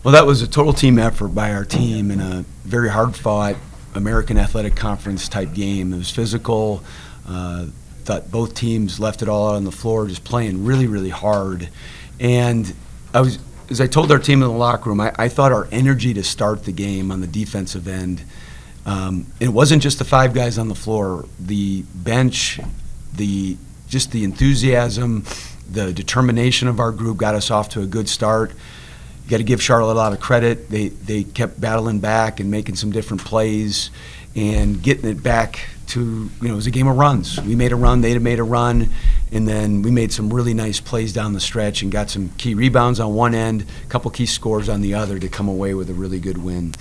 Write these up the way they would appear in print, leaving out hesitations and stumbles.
Well, that was a total team effort by our team in a very hard-fought American Athletic Conference type game. It was physical. Thought both teams left it all out on the floor, just playing really, really hard. And as I told our team in the locker room, I thought our energy to start the game on the defensive end, it wasn't just the 5 guys on the floor. The bench, just the enthusiasm, the determination of our group got us off to a good start. You got to give Charlotte a lot of credit. They kept battling back and making some different plays and getting it back to, it was a game of runs. We made a run, they made a run, and then we made some really nice plays down the stretch and got some key rebounds on one end, a couple key scores on the other to come away with a really good win.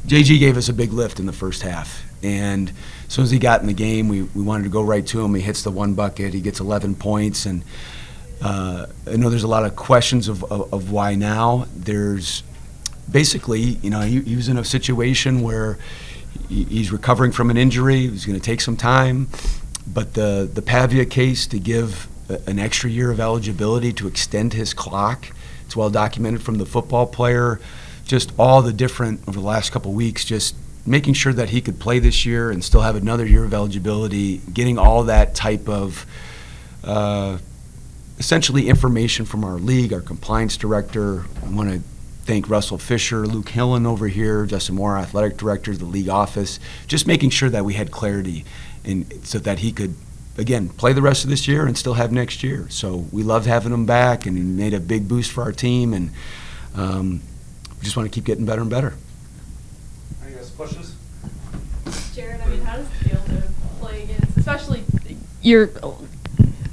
JG gave us a big lift in the first half, and as soon as he got in the game, we wanted to go right to him. He hits the one bucket, he gets 11 points, and I know there's a lot of questions of why now. There's basically, he was in a situation where he's recovering from an injury. He's going to take some time, but the Pavia case to give an extra year of eligibility to extend his clock, it's well documented from the football player. Just all the different over the last couple of weeks, just making sure that he could play this year and still have another year of eligibility, getting all that type of essentially information from our league, our compliance director. I want to thank Russell Fisher, Luke Hillen over here, Justin Moore, athletic director, the league office, just making sure that we had clarity and so that he could, again, play the rest of this year and still have next year. So we loved having him back, and he made a big boost for our team, and we just want to keep getting better and better. Any guys questions? Jared, how does it feel to play against, especially your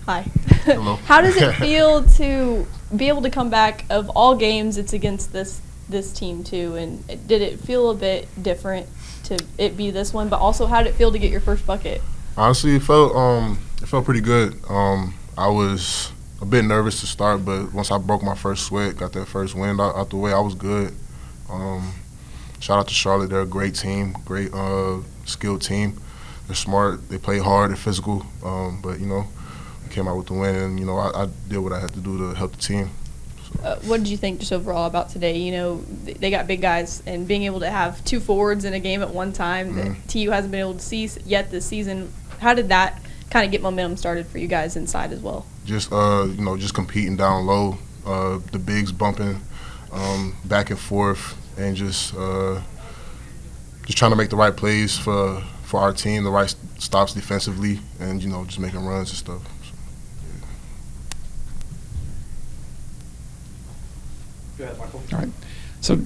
hi. Hello. How does it feel to be able to come back? Of all games, it's against this team too, and did it feel a bit different to it be this one? But also, how did it feel to get your first bucket? Honestly, it felt pretty good. I was a bit nervous to start, but once I broke my first sweat, got that first win out the way, I was good. Shout out to Charlotte. They're a great team, great skilled team. They're smart. They play hard. They're physical. But came out with the win, and I did what I had to do to help the team. So. What did you think just overall about today? They got big guys, and being able to have 2 forwards in a game at one time that TU hasn't been able to see yet this season. How did that kind of get momentum started for you guys inside as well? Just just competing down low, the bigs bumping back and forth, and just trying to make the right plays for our team, the right stops defensively, and just making runs and stuff. Go ahead, Michael. All right. So,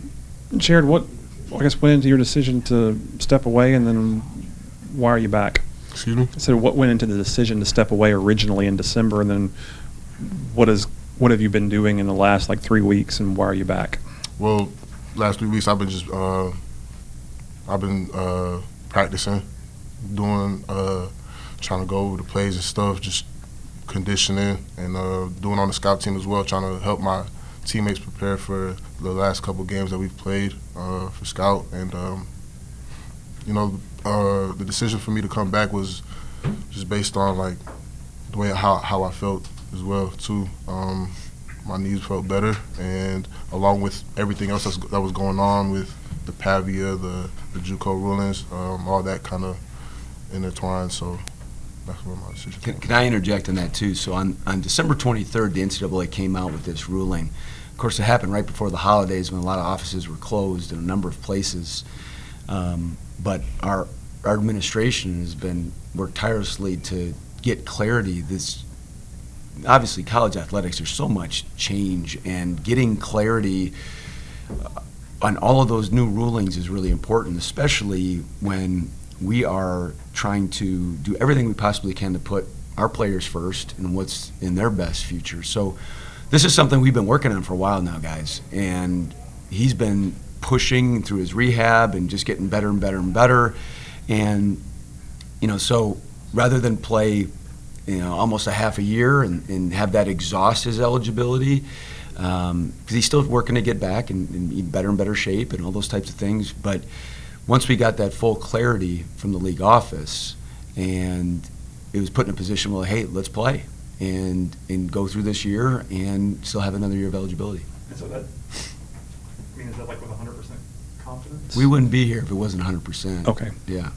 Jared, what went into your decision to step away, and then why are you back? Excuse me? So, what went into the decision to step away originally in December, and then what have you been doing in the last 3 weeks, and why are you back? Well, last 3 weeks I've been practicing, doing trying to go over the plays and stuff, just conditioning, and doing on the scout team as well, trying to help my teammates prepare for the last couple games that we've played for scout. And the decision for me to come back was just based on the way how I felt as well too. My knees felt better, and along with everything else that was going on with the Pavia, the JUCO rulings, all that kind of intertwined. So that's where my decision came. Can I interject on that too? So on December 23rd, the NCAA came out with this ruling. Of course, it happened right before the holidays when a lot of offices were closed in a number of places. But our administration has worked tirelessly to get clarity. Obviously, college athletics, there's so much change, and getting clarity on all of those new rulings is really important, especially when we are trying to do everything we possibly can to put our players first and what's in their best future. So this is something we've been working on for a while now, guys, and he's been pushing through his rehab and just getting better and better and better. And so rather than play almost a half a year and have that exhaust his eligibility, because he's still working to get back and be better and better shape and all those types of things. But once we got that full clarity from the league office, and it was put in a position where, hey, let's play and go through this year and still have another year of eligibility. And so that I mean, is that like with 100% confidence? We wouldn't be here if it wasn't 100%. Okay. Yeah.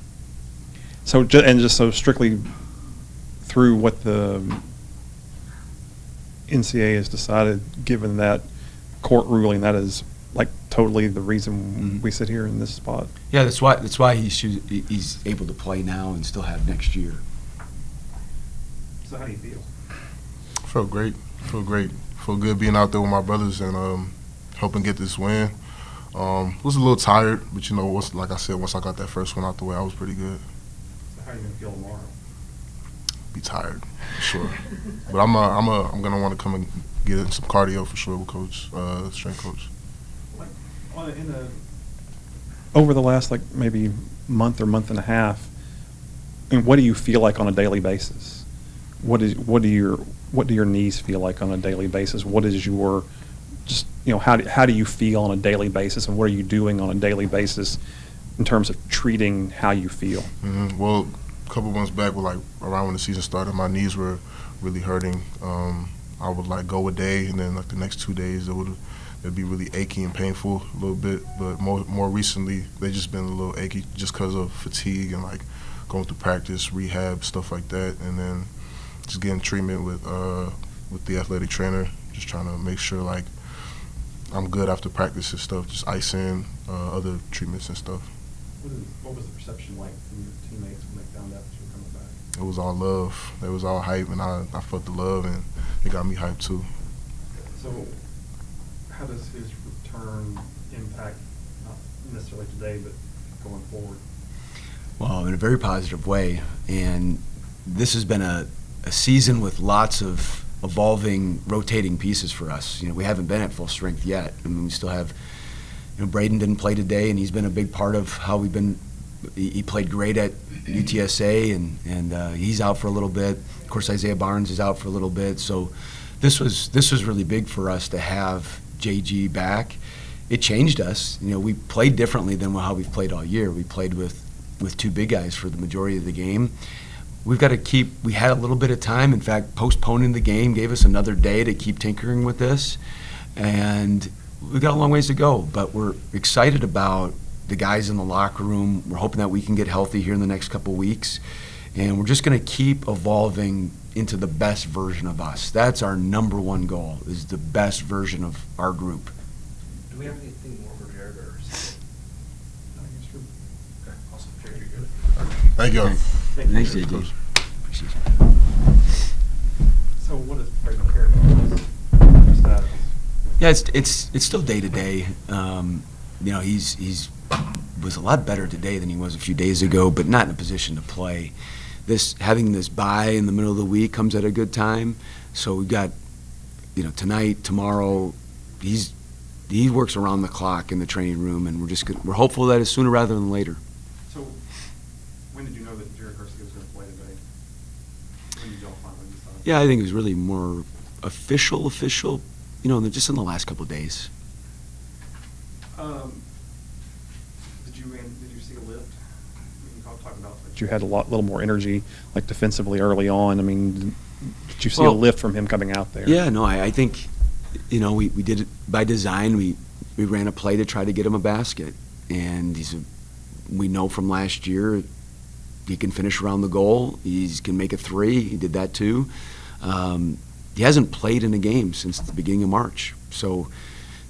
So, just so strictly through what the NCAA has decided, given that court ruling, that is like totally the reason we sit here in this spot. Yeah, that's why he's able to play now and still have next year. So how do you feel? Feel great. Feel good being out there with my brothers and helping get this win. Was a little tired, but like I said, once I got that first one out the way, I was pretty good. So how are you gonna feel tomorrow? Be tired, for sure. But I'm gonna want to come and get in some cardio for sure with coach, strength coach. Over the last like maybe month or month and a half, I mean, what do you feel like on a daily basis? What do your knees feel like on a daily basis? What is your just how do you feel on a daily basis, and what are you doing on a daily basis in terms of treating how you feel? Mm-hmm. Well, a couple months back, around when the season started, my knees were really hurting. I would go a day, and then the next 2 days it'd be really achy and painful a little bit. But more recently, they just been a little achy just because of fatigue and going through practice, rehab, stuff like that, and then just getting treatment with the athletic trainer, just trying to make sure I'm good after practice and stuff, just icing, other treatments and stuff. What was the perception like from your teammates when they found out that you were coming back? It was all love. It was all hype, and I felt the love, and it got me hyped too. So how does his return impact, not necessarily today, but going forward? Well, in a very positive way, and this has been a season with lots of evolving, rotating pieces for us. We haven't been at full strength yet. I mean, we still have, Braden didn't play today, and he's been a big part of how we've been. He played great at UTSA, and he's out for a little bit. Of course, Isaiah Barnes is out for a little bit. So this was really big for us to have JG back. It changed us. We played differently than how we've played all year. We played with two big guys for the majority of the game. We had a little bit of time. In fact, postponing the game gave us another day to keep tinkering with this. And we've got a long ways to go, but we're excited about the guys in the locker room. We're hoping that we can get healthy here in the next couple weeks. And we're just going to keep evolving into the best version of us. That's our number one goal, is the best version of our group. Do we have anything more for Jared or? Okay, awesome. Jared, you're good. Thank you. Thanks, JJ. Coach. Appreciate it. So what is Braden Carey's status? Yeah, it's still day to day. He's was a lot better today than he was a few days ago, but not in a position to play. Having this bye in the middle of the week comes at a good time. So we've got, tonight, tomorrow. He works around the clock in the training room, and we're hopeful that it's sooner rather than later. So when did you know that Jared Garcia was going to play today? When did y'all finally decide? Yeah, I think it was really more official, just in the last couple of days. Did you see a lift? You talk about that you had a little more energy, defensively early on. I mean, did you see a lift from him coming out there? Yeah, no, I think, we did it by design. We ran a play to try to get him a basket, and we know from last year he can finish around the goal. He can make a three. He did that too. He hasn't played in a game since the beginning of March, so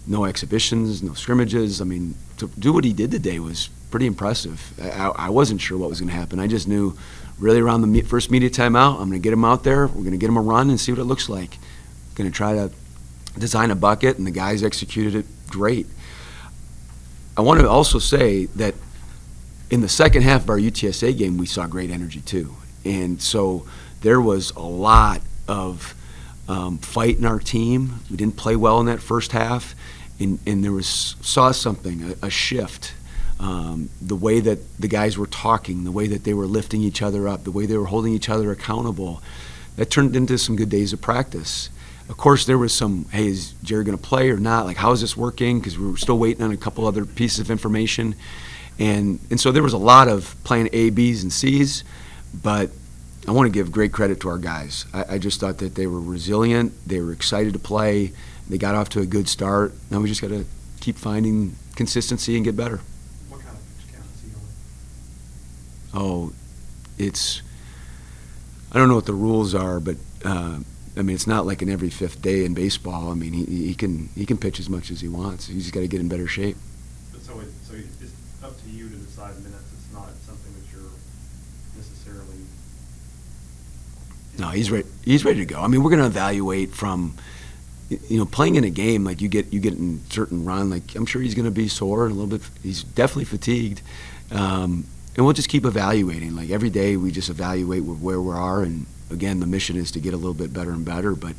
no exhibitions, no scrimmages. I mean, to do what he did today was pretty impressive. I wasn't sure what was going to happen. I just knew really around the first media timeout, I'm going to get him out there. We're going to get him a run and see what it looks like. Going to try to design a bucket, and the guys executed it great. I want to also say that in the second half of our UTSA game, we saw great energy too. And so there was a lot of fight in our team. We didn't play well in that first half, and there saw something, a shift. The way that the guys were talking, the way that they were lifting each other up, the way they were holding each other accountable, that turned into some good days of practice. Of course, there was some, hey, is Jared going to play or not? How is this working? Because we were still waiting on a couple other pieces of information. And so there was a lot of plan A, Bs, and Cs, but I want to give great credit to our guys. I just thought that they were resilient, they were excited to play, they got off to a good start. Now we just got to keep finding consistency and get better. What kind of pitch count is he Oh, on? I don't know what the rules are, but I mean, it's not like an every fifth day in baseball. I mean, he can pitch as much as he wants. He's just got to get in better shape. But so it's up to you to decide minutes. It's not something that you're necessarily. No, he's ready. He's ready to go. I mean, we're going to evaluate from, playing in a game like you get in certain run. Like I'm sure he's going to be sore and a little bit. He's definitely fatigued, and we'll just keep evaluating. Like every day, we just evaluate where we are. And again, the mission is to get a little bit better and better. But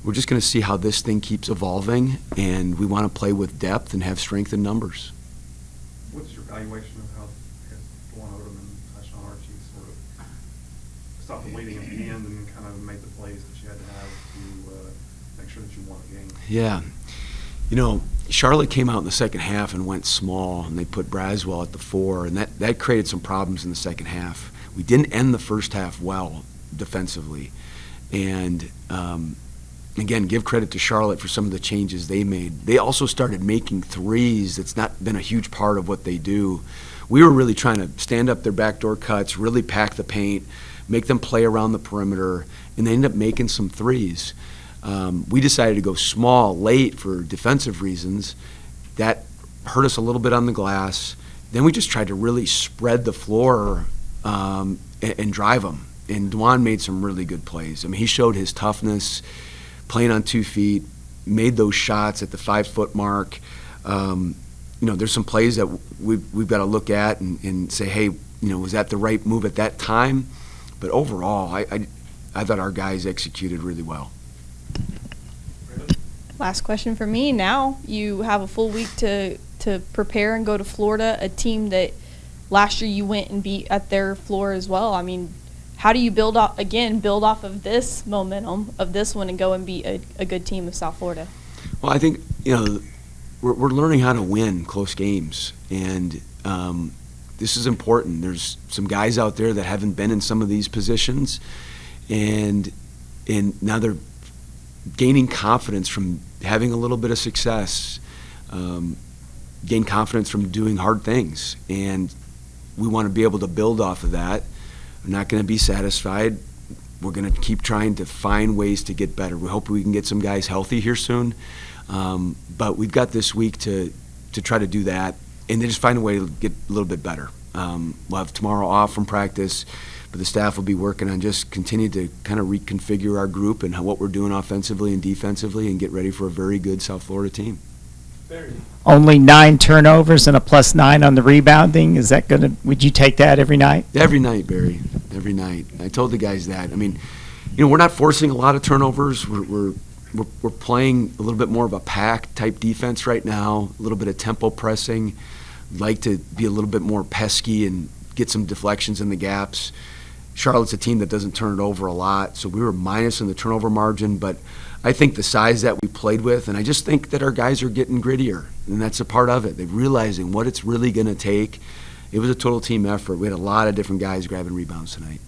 we're just going to see how this thing keeps evolving, and we want to play with depth and have strength in numbers. What's your evaluation of how Dwan Odom and Tyshawn Archie sort of stopped the leading at the end and kind of made the plays that you had to have to make sure that you won the game? Yeah. Charlotte came out in the second half and went small, and they put Braswell at the 4, and that created some problems in the second half. We didn't end the first half well defensively. And, again, give credit to Charlotte for some of the changes they made. They also started making threes. That's not been a huge part of what they do. We were really trying to stand up their backdoor cuts, really pack the paint, make them play around the perimeter, and they ended up making some threes. We decided to go small late for defensive reasons. That hurt us a little bit on the glass. Then we just tried to really spread the floor and drive them. And Dwan made some really good plays. I mean, he showed his toughness, playing on 2 feet, made those shots at the 5-foot mark. There's some plays that we've got to look at and say, hey, was that the right move at that time? But overall, I thought our guys executed really well. Last question for me. Now you have a full week to prepare and go to Florida, a team that last year you went and beat at their floor as well. I mean, how do you build off of this momentum of this one and go and beat a good team of South Florida? Well, I think, we're learning how to win close games, and this is important. There's some guys out there that haven't been in some of these positions, and now they're gaining confidence from having a little bit of success, gain confidence from doing hard things, and we want to be able to build off of that. We're not going to be satisfied. We're going to keep trying to find ways to get better. We hope we can get some guys healthy here soon, but we've got this week to try to do that and then just find a way to get a little bit better. We'll have tomorrow off from practice, but the staff will be working on just continue to kind of reconfigure our group and what we're doing offensively and defensively and get ready for a very good South Florida team. Only 9 turnovers and a +9 on the rebounding. Is that would you take that every night? Every night, Barry. Every night. I told the guys that. I mean, we're not forcing a lot of turnovers. We're playing a little bit more of a pack type defense right now, a little bit of tempo pressing. Like to be a little bit more pesky and get some deflections in the gaps. Charlotte's a team that doesn't turn it over a lot, so we were minus in the turnover margin, but I think the size that we played with, and I just think that our guys are getting grittier, and that's a part of it. They're realizing what it's really going to take. It was a total team effort. We had a lot of different guys grabbing rebounds tonight.